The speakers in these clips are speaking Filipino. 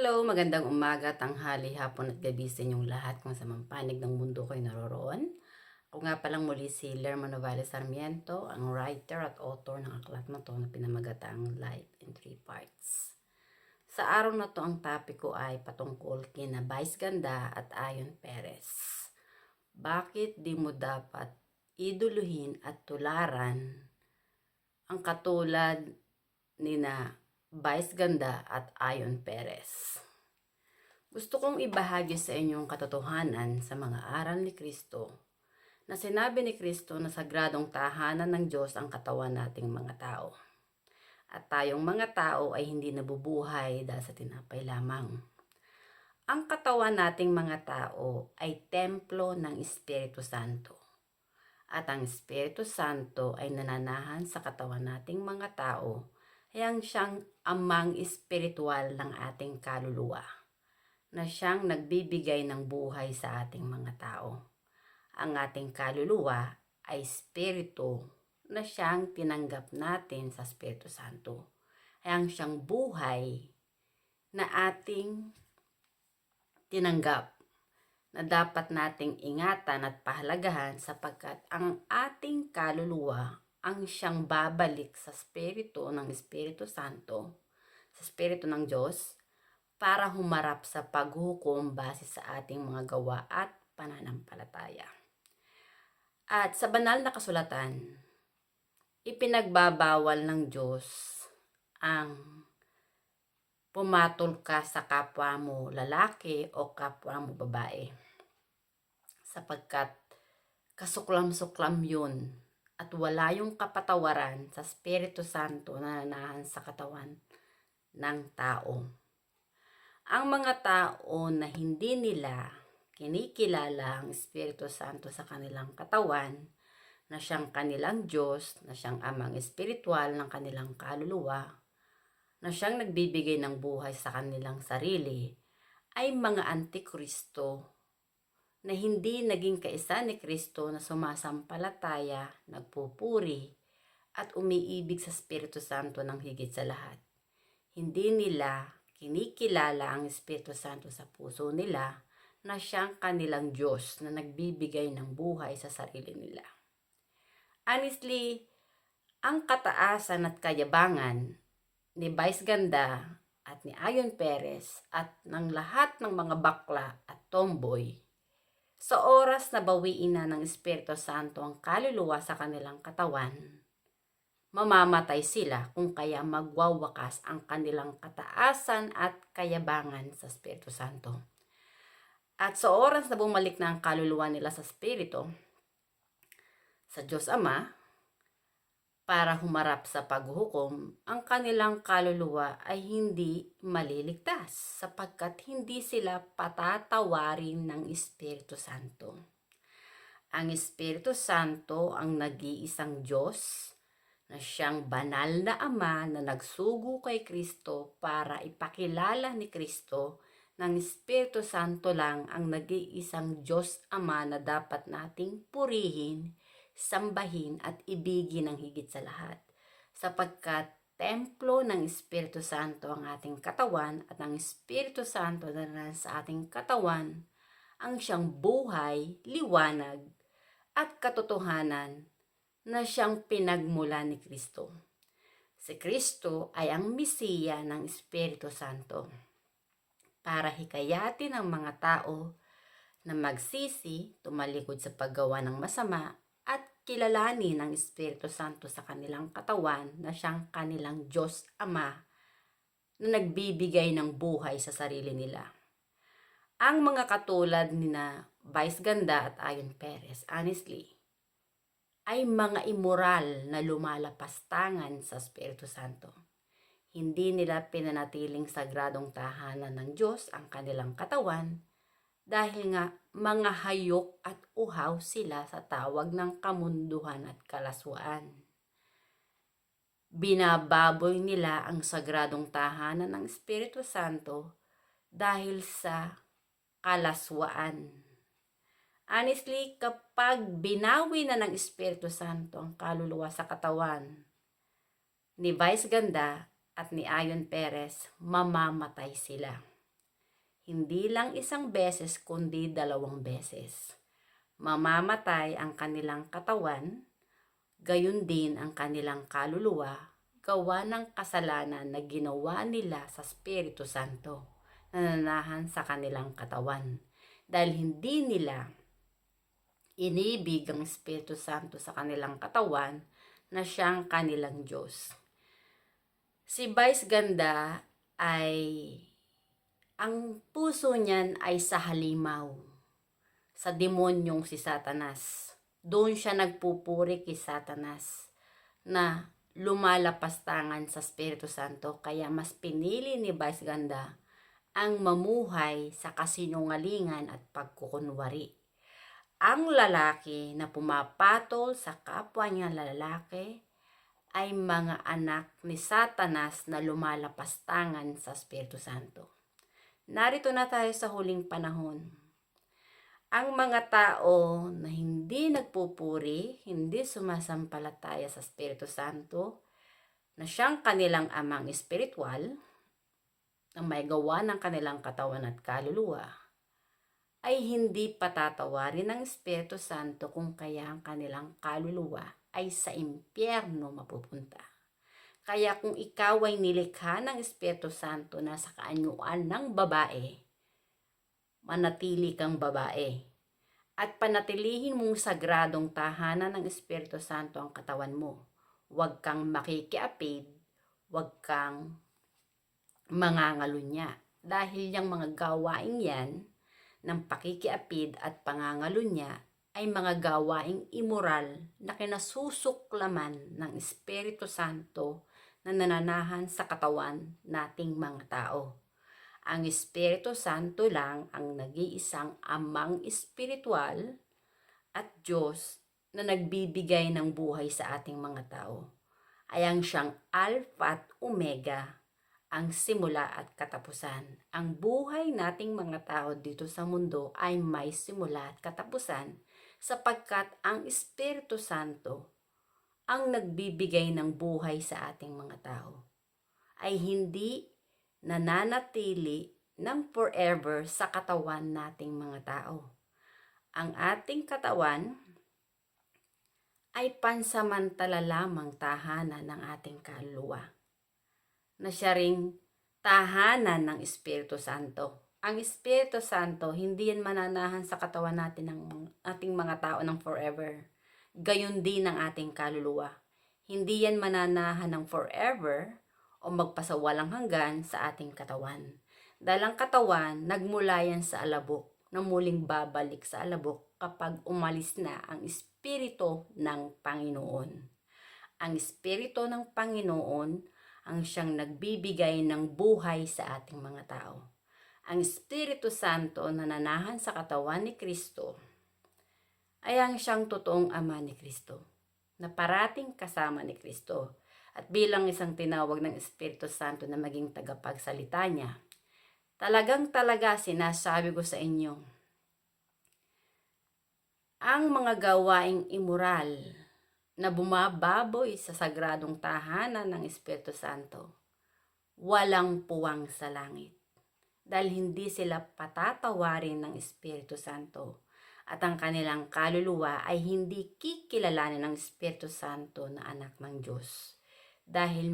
Hello, magandang umaga, tanghali, hapon at gabi sa inyong lahat kung sa mang panig ng mundo kayo naroroon. Ako nga palang muli si Lerma Novales Sarmiento, ang writer at author ng aklat na to na pinamagatang Life in Three Parts. Sa araw na to ang topic ko ay patungkol kina Vice Ganda at Ayon Perez. Bakit di mo dapat iduluhin at tularan ang katulad ni na Vice Ganda at Ayon Perez? Gusto kong ibahagi sa inyong katotohanan sa mga aral ni Kristo na sinabi ni Kristo na sagradong tahanan ng Diyos ang katawan nating mga tao. At tayong mga tao ay hindi nabubuhay dahil sa tinapay lamang. Ang katawan nating mga tao ay templo ng Espiritu Santo. At ang Espiritu Santo ay nananahan sa katawan nating mga tao, hayang siyang amang espiritual ng ating kaluluwa, na siyang nagbibigay ng buhay sa ating mga tao. Ang ating kaluluwa ay espiritu na siyang tinanggap natin sa Espiritu Santo. Ang siyang buhay na ating tinanggap na dapat nating ingatan at pahalagahan sapagkat ang ating kaluluwa ang siyang babalik sa Espiritu ng Espiritu Santo, sa Espiritu ng Diyos, para humarap sa paghukom base sa ating mga gawa at pananampalataya. At sa banal na kasulatan, ipinagbabawal ng Diyos ang pumatol ka sa kapwa mo lalaki o kapwa mo babae, sapagkat kasuklam-suklam yun at wala yung kapatawaran sa Espiritu Santo na nananahan sa katawan ng tao. Ang mga tao na hindi nila kinikilala ang Espiritu Santo sa kanilang katawan, na siyang kanilang Diyos, na siyang amang espiritual ng kanilang kaluluwa, na siyang nagbibigay ng buhay sa kanilang sarili, ay mga antikristo na hindi naging kaisa ni Kristo, na sumasampalataya, nagpupuri, at umiibig sa Espiritu Santo ng higit sa lahat. Hindi nila kinikilala ang Espiritu Santo sa puso nila, na siyang kanilang Diyos na nagbibigay ng buhay sa sarili nila. Honestly, ang kataasan at kayabangan ni Vice Ganda at ni Ayon Perez at ng lahat ng mga bakla at tomboy, sa oras na bawiin na ng Espiritu Santo ang kaluluwa sa kanilang katawan, mamamatay sila kung kaya magwawakas ang kanilang kataasan at kayabangan sa Espiritu Santo. At sa oras na bumalik na ang kaluluwa nila sa Espiritu, sa Diyos Ama, para humarap sa paghuhukom, ang kanilang kaluluwa ay hindi maliligtas sapagkat hindi sila patatawarin ng Espiritu Santo. Ang Espiritu Santo ang nag-iisang Diyos, na siyang banal na Ama na nagsugo kay Kristo para ipakilala ni Kristo ng Espiritu Santo lang ang nag-iisang Diyos Ama na dapat nating purihin, sambahin at ibigin ng higit sa lahat, sapagkat templo ng Espiritu Santo ang ating katawan at ang Espiritu Santo na nasa ating katawan ang siyang buhay, liwanag at katotohanan na siyang pinagmula ni Kristo. Si Kristo ay ang Mesiya ng Espiritu Santo para hikayatin ang mga tao na magsisi, tumalikod sa paggawa ng masama at kilalanin ng Espiritu Santo sa kanilang katawan na siyang kanilang Diyos Ama na nagbibigay ng buhay sa sarili nila. Ang mga katulad ni na Vice Ganda at Ayon Perez, honestly, ay mga immoral na lumalapastangan sa Espiritu Santo. Hindi nila pinanatiling sagradong tahanan ng Diyos ang kanilang katawan dahil nga mga hayok at uhaw sila sa tawag ng kamunduhan at kalaswaan. Binababoy nila ang sagradong tahanan ng Espiritu Santo dahil sa kalaswaan. Honestly, kapag binawi na ng Espiritu Santo ang kaluluwa sa katawan ni Vice Ganda at ni Ayon Perez, mamamatay sila. hindi lang isang beses kundi 2 beses. Mamamatay ang kanilang katawan, gayon din ang kanilang kaluluwa, gawa ng kasalanan na ginawa nila sa Espiritu Santo na nananahan sa kanilang katawan. Dahil hindi nila inibig ang Espiritu Santo sa kanilang katawan na siyang kanilang Diyos. Si Vice Ganda ay ang puso niyan ay sa halimaw, sa demonyong si Satanas. Doon siya nagpupuri kay Satanas na lumalapastangan sa Espiritu Santo. Kaya mas pinili ni Vice Ganda ang mamuhay sa kasinungalingan at pagkukunwari. Ang lalaki na pumapatol sa kapwa niya lalaki ay mga anak ni Satanas na lumalapastangan sa Espiritu Santo. Narito na tayo sa huling panahon. Ang mga tao na hindi nagpupuri, hindi sumasampalataya sa Espiritu Santo, na siyang kanilang amang espiritual, na may gawa ng kanilang katawan at kaluluwa, ay hindi patatawarin ng Espiritu Santo kung kaya ang kanilang kaluluwa ay sa impyerno mapupunta. Kaya kung ikaw ay nilikha ng Espiritu Santo na sa kaanyuan ng babae, manatili kang babae. At panatilihin mong sagradong tahanan ng Espiritu Santo ang katawan mo. Huwag kang makikiapid, huwag kang mangangalunya. Dahil yung mga gawain yan ng pakikiapid at pangangalunya ay mga gawaing immoral na kinasusuklaman ng Espiritu Santo na nananahan sa katawan nating mga tao. Ang Espiritu Santo lang ang nag-iisang amang espiritual at Diyos na nagbibigay ng buhay sa ating mga tao. Ay ang siyang Alpha at Omega, ang simula at katapusan. Ang buhay nating mga tao dito sa mundo ay may simula at katapusan sapagkat ang Espiritu Santo ang nagbibigay ng buhay sa ating mga tao. Ay hindi nananatili ng forever sa katawan nating mga tao. Ang ating katawan ay pansamantala lamang tahanan ng ating kaluluwa, na siya ring tahanan ng Espiritu Santo. Ang Espiritu Santo, hindi yan mananahan sa katawan natin ng ating mga tao ng forever. Gayon din ang ating kaluluwa. Hindi yan mananahan ng forever o magpasawalang hanggan sa ating katawan. Dahil ang katawan, nagmula yan sa alabok, na muling babalik sa alabok kapag umalis na ang Espiritu ng Panginoon. Ang Espiritu ng Panginoon ang siyang nagbibigay ng buhay sa ating mga tao. Ang Espiritu Santo na nananahan sa katawan ni Kristo ay ang siyang totoong Ama ni Kristo, na parating kasama ni Kristo. At bilang isang tinawag ng Espiritu Santo na maging tagapagsalita niya, talaga sinasabi ko sa inyo, ang mga gawaing immoral na bumababoy sa sagradong tahanan ng Espiritu Santo, walang puwang sa langit. Dahil hindi sila patatawarin ng Espiritu Santo. At ang kanilang kaluluwa ay hindi kikilalanin ng Espiritu Santo na anak ng Diyos. Dahil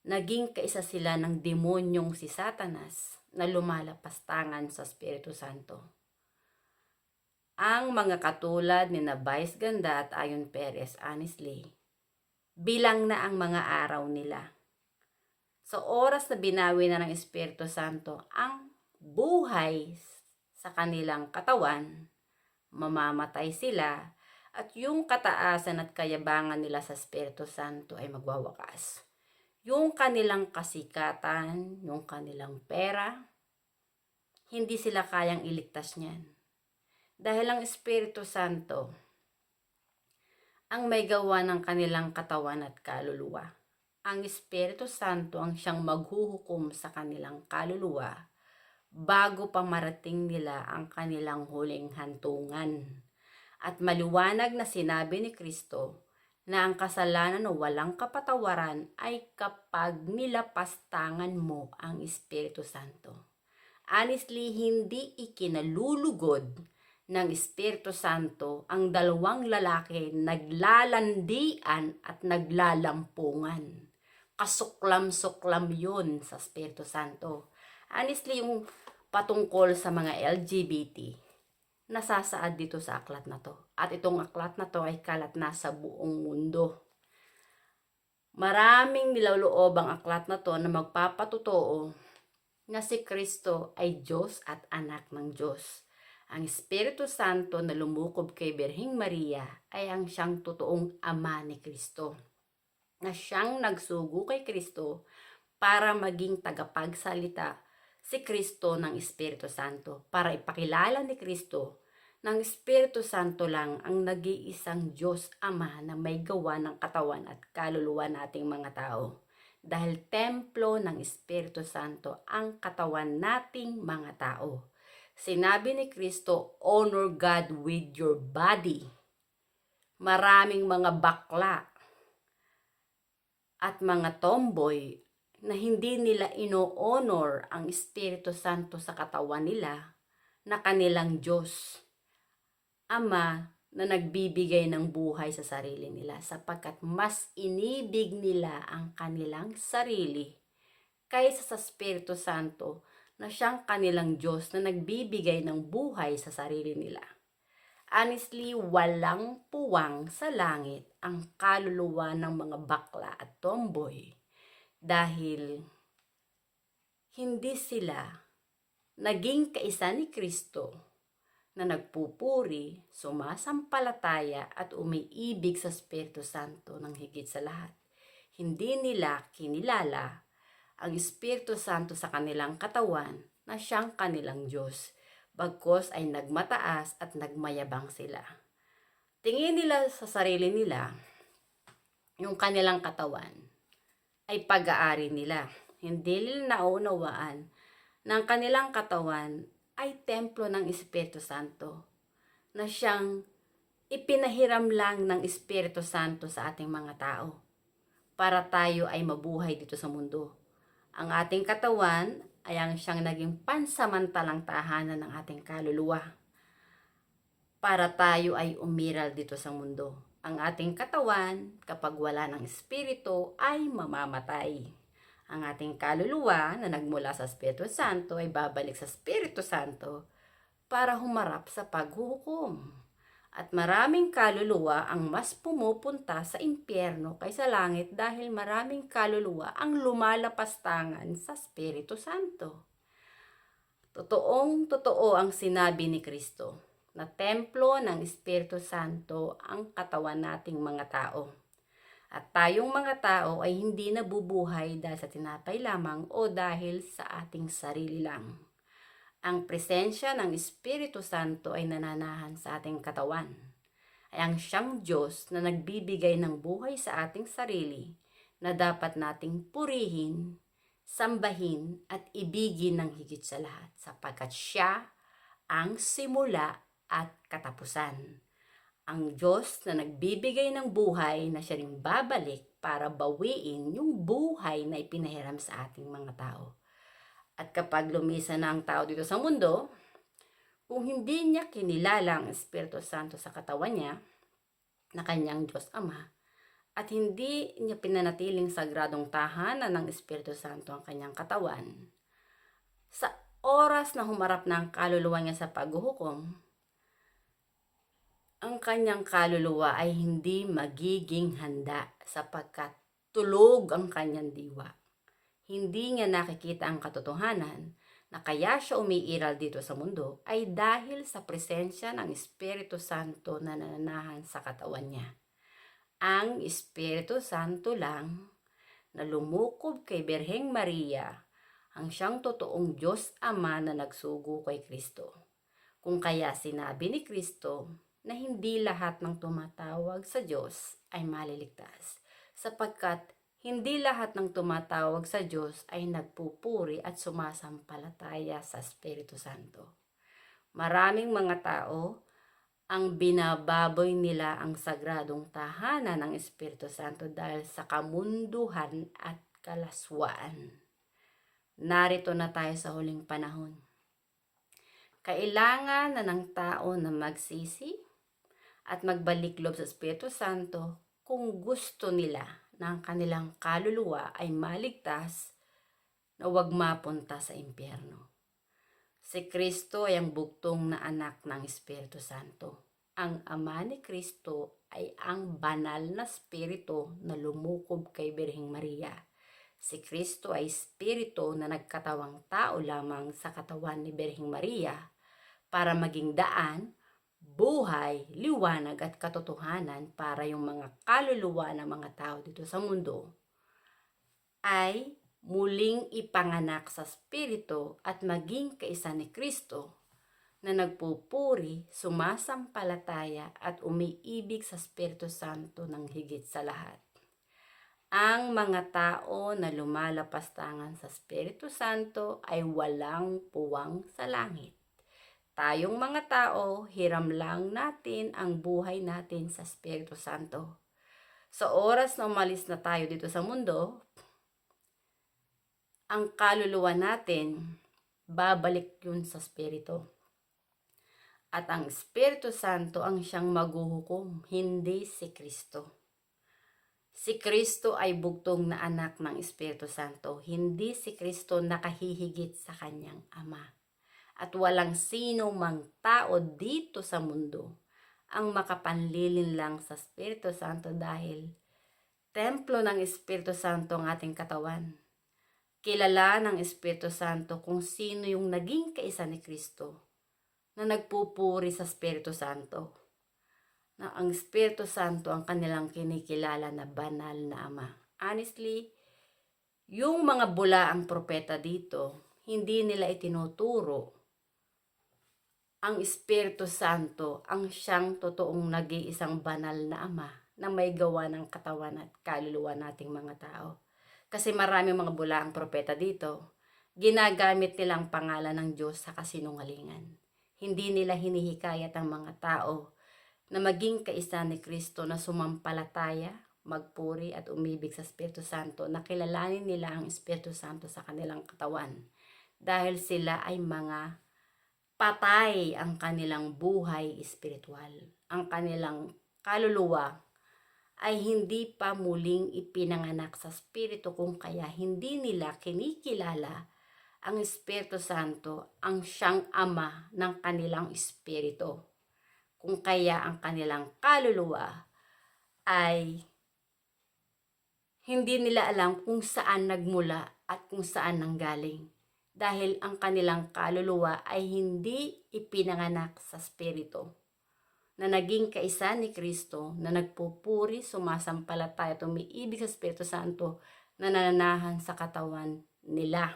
naging kaisa sila ng demonyong si Satanas na lumalapastangan sa Espiritu Santo. Ang mga katulad ni Vice Ganda at Ayon Perez, honestly, bilang na ang mga araw nila. Sa oras na binawi na ng Espiritu Santo ang buhay sa kanilang katawan, mamamatay sila at yung kataasan at kayabangan nila sa Espiritu Santo ay magwawakas. Yung kanilang kasikatan, yung kanilang pera, hindi sila kayang iligtas niyan. Dahil ang Espiritu Santo ang may gawa ng kanilang katawan at kaluluwa. Ang Espiritu Santo ang siyang maghuhukom sa kanilang kaluluwa bago pa marating nila ang kanilang huling hantungan. At maliwanag na sinabi ni Kristo na ang kasalanan o walang kapatawaran ay kapag nilapastangan mo ang Espiritu Santo. Honestly, hindi ikinalulugod ng Espiritu Santo ang dalawang lalaki naglalandian at naglalampungan. Kasuklam-suklam yun sa Espiritu Santo. Honestly, yung patungkol sa mga LGBT, nasasaad dito sa aklat na to. At itong aklat na to ay kalat na sa buong mundo. Maraming nilaloob ang aklat na to na magpapatotoo na si Kristo ay Diyos at anak ng Diyos. Ang Espiritu Santo na lumukob kay Birheng Maria ay ang siyang totoong ama ni Kristo, na siyang nagsugo kay Kristo para maging tagapagsalita si Kristo ng Espiritu Santo, para ipakilala ni Kristo ng Espiritu Santo lang ang nag-iisang Diyos Ama na may gawa ng katawan at kaluluwa nating mga tao. Dahil templo ng Espiritu Santo ang katawan nating mga tao. Sinabi ni Kristo, honor God with your body. Maraming mga bakla at mga tomboy na hindi nila ino-honor ang Espiritu Santo sa katawan nila na kanilang Diyos Ama na nagbibigay ng buhay sa sarili nila, sapagkat mas inibig nila ang kanilang sarili kaysa sa Espiritu Santo na siyang kanilang Diyos na nagbibigay ng buhay sa sarili nila. Honestly, walang puwang sa langit ang kaluluwa ng mga bakla at tomboy dahil hindi sila naging kaisa ni Kristo na nagpupuri, sumasampalataya at umiibig sa Espiritu Santo ng higit sa lahat. Hindi nila kinilala ang Espiritu Santo sa kanilang katawan na siyang kanilang Diyos, bagkos ay nagmataas at nagmayabang sila. Tingin nila sa sarili nila, yung kanilang katawan ay pag-aari nila. Hindi nila naunawaan na ang kanilang katawan ay templo ng Espiritu Santo na siyang ipinahiram lang ng Espiritu Santo sa ating mga tao para tayo ay mabuhay dito sa mundo. Ang ating katawan ay ang siyang naging pansamantalang tahanan ng ating kaluluwa para tayo ay umiral dito sa mundo. Ang ating katawan, kapag wala ng Espiritu, ay mamamatay. Ang ating kaluluwa na nagmula sa Espiritu Santo ay babalik sa Espiritu Santo para humarap sa paghuhukom. At maraming kaluluwa ang mas pumupunta sa impyerno kaysa langit dahil maraming kaluluwa ang lumalapastangan sa Espiritu Santo. Totoong-totoo ang sinabi ni Kristo na templo ng Espiritu Santo ang katawan nating mga tao. At tayong mga tao ay hindi nabubuhay dahil sa tinapay lamang o dahil sa ating sarili lang. Ang presensya ng Espiritu Santo ay nananahan sa ating katawan. Ay ang siyang Diyos na nagbibigay ng buhay sa ating sarili na dapat nating purihin, sambahin at ibigin ng higit sa lahat, sapagkat siya ang simula at katapusan. Ang Diyos na nagbibigay ng buhay na siya ring babalik para bawiin yung buhay na ipinahiram sa ating mga tao. At kapag lumisan na ang tao dito sa mundo, kung hindi niya kinilala ang Espiritu Santo sa katawan niya, na kanyang Diyos Ama, at hindi niya pinanatiling sagradong tahanan ng Espiritu Santo ang kanyang katawan, sa oras na humarap na ang kaluluwa niya sa paghuhukom, ang kanyang kaluluwa ay hindi magiging handa sapagkat tulog ang kanyang diwa. Hindi niya nakikita ang katotohanan na kaya siya umiiral dito sa mundo ay dahil sa presensya ng Espiritu Santo na nananahan sa katawan niya. Ang Espiritu Santo lang na lumukob kay Birheng Maria ang siyang totoong Diyos Ama na nagsugo kay Kristo. Kung kaya sinabi ni Kristo na hindi lahat ng tumatawag sa Diyos ay maliligtas, sapagkat hindi lahat ng tumatawag sa Diyos ay nagpupuri at sumasampalataya sa Espiritu Santo. Maraming mga tao ang binababoy nila ang sagradong tahanan ng Espiritu Santo dahil sa kamunduhan at kalaswaan. Narito na tayo sa huling panahon. Kailangan na ng tao na magsisi at magbalik loob sa Espiritu Santo kung gusto nila na ang kanilang kaluluwa ay maligtas na huwag mapunta sa impyerno. Si Kristo ay ang buktong na anak ng Espiritu Santo. Ang Ama ni Kristo ay ang banal na Espiritu na lumukob kay Birheng Maria. Si Kristo ay Espiritu na nagkatawang tao lamang sa katawan ni Birheng Maria para maging daan, buhay, liwanag at katotohanan para yung mga kaluluwa ng mga tao dito sa mundo ay muling ipanganak sa Espiritu at maging kaisa ni Kristo na nagpupuri, sumasampalataya at umiibig sa Espiritu Santo ng higit sa lahat. Ang mga tao na lumalapastangan sa Espiritu Santo ay walang puwang sa langit. Tayong mga tao, hiram lang natin ang buhay natin sa Espiritu Santo. Sa oras na umalis na tayo dito sa mundo, ang kaluluwa natin, babalik yun sa Espiritu. At ang Espiritu Santo ang siyang maghuhukom, hindi si Kristo. Si Kristo ay bugtong na anak ng Espiritu Santo, hindi si Kristo nakahihigit sa kanyang Ama. At walang sino mang tao dito sa mundo ang makapanlilin lang sa Espiritu Santo dahil templo ng Espiritu Santo ang ating katawan. Kilala ng Espiritu Santo kung sino yung naging kaisa ni Kristo na nagpupuri sa Espiritu Santo. Na ang Espiritu Santo ang kanilang kinikilala na banal na Ama. Honestly, yung mga bulaang propeta dito, hindi nila itinuturo ang Espiritu Santo ang siyang totoong nag-iisang banal na Ama na may gawa ng katawan at kaluluwa nating mga tao. Kasi maraming mga bulaang propeta dito, ginagamit nilang pangalan ng Diyos sa kasinungalingan. Hindi nila hinihikayat ang mga tao na maging kaisa ni Kristo na sumampalataya, magpuri at umibig sa Espiritu Santo, na kilalanin nila ang Espiritu Santo sa kanilang katawan. Dahil sila ay mga patay ang kanilang buhay espiritual. Ang kanilang kaluluwa ay hindi pa muling ipinanganak sa Espiritu, kung kaya hindi nila kinikilala ang Espiritu Santo ang siyang Ama ng kanilang espiritu. Kung kaya ang kanilang kaluluwa ay hindi nila alam kung saan nagmula at kung saan nanggaling. Dahil ang kanilang kaluluwa ay hindi ipinanganak sa Espiritu na naging kaisa ni Kristo, na nagpupuri, sumasampalataya at umiibig sa Espiritu Santo na nananahan sa katawan nila.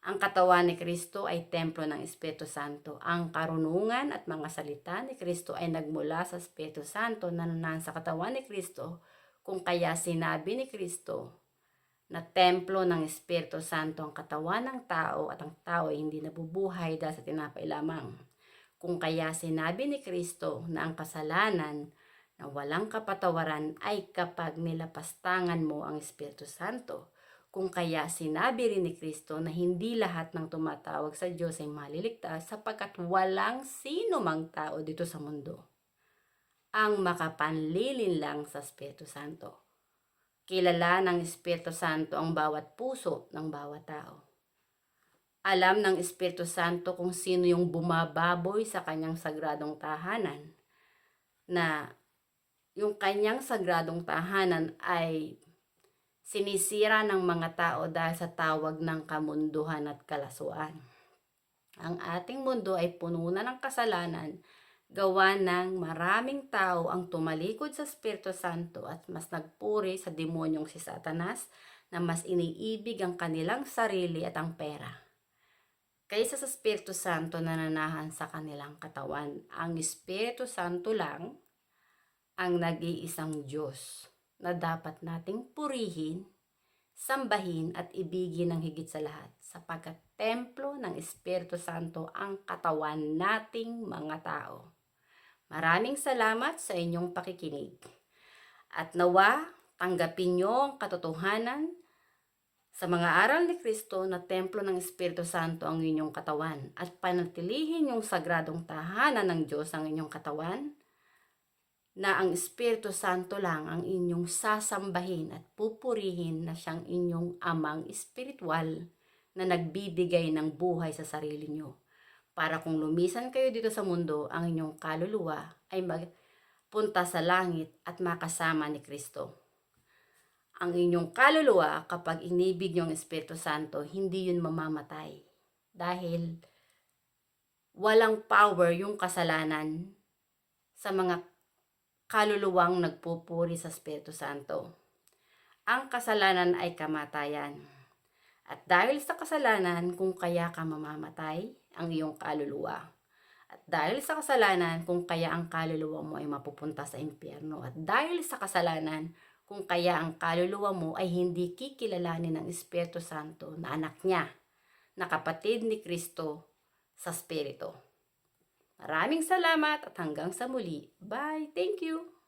Ang katawan ni Kristo ay templo ng Espiritu Santo. Ang karunungan at mga salita ni Kristo ay nagmula sa Espiritu Santo na nananahan sa katawan ni Kristo, kung kaya sinabi ni Kristo na templo ng Espiritu Santo ang katawan ng tao at ang tao ay hindi nabubuhay dahil sa tinapay lamang. Kung kaya sinabi ni Kristo na ang kasalanan na walang kapatawaran ay kapag nilapastangan mo ang Espiritu Santo. Kung kaya sinabi rin ni Kristo na hindi lahat ng tumatawag sa Diyos ay maliligtas, sapagkat walang sino mang tao dito sa mundo ang makapanlilin lang sa Espiritu Santo. Kilala ng Espiritu Santo ang bawat puso ng bawat tao. Alam ng Espiritu Santo kung sino yung bumababoy sa kanyang sagradong tahanan, na yung kanyang sagradong tahanan ay sinisira ng mga tao dahil sa tawag ng kamunduhan at kalasuan. Ang ating mundo ay puno na ng kasalanan, gawa ng maraming tao ang tumalikod sa Espiritu Santo at mas nagpuri sa demonyong si Satanas, na mas iniibig ang kanilang sarili at ang pera kaysa sa Espiritu Santo na nananahan sa kanilang katawan. Ang Espiritu Santo lang ang nag-iisang Diyos na dapat nating purihin, sambahin at ibigin ng higit sa lahat, sapagkat templo ng Espiritu Santo ang katawan nating mga tao. Maraming salamat sa inyong pakikinig. At nawa, tanggapin niyo ang katotohanan Sa mga aral ni Kristo na templo ng Espiritu Santo ang inyong katawan at panatilihin yung sagradong tahanan ng Diyos ang inyong katawan, na ang Espiritu Santo lang ang inyong sasambahin at pupurihin na siyang inyong amang espiritual na nagbibigay ng buhay sa sarili nyo. Para kung lumisan kayo dito sa mundo, ang inyong kaluluwa ay magpunta sa langit at makasama ni Kristo. Ang inyong kaluluwa, kapag inibig nyo ang Espiritu Santo, hindi yun mamamatay. Dahil walang power yung kasalanan sa mga kaluluwang nagpupuri sa Espiritu Santo. Ang kasalanan ay kamatayan. At dahil sa kasalanan, kung kaya ka mamamatay, ang iyong kaluluwa. At dahil sa kasalanan, kung kaya ang kaluluwa mo ay mapupunta sa impyerno. At dahil sa kasalanan, kung kaya ang kaluluwa mo ay hindi kikilalanin ng Espiritu Santo na anak niya, na kapatid ni Kristo sa Espiritu. Maraming salamat at hanggang sa muli. Bye! Thank you!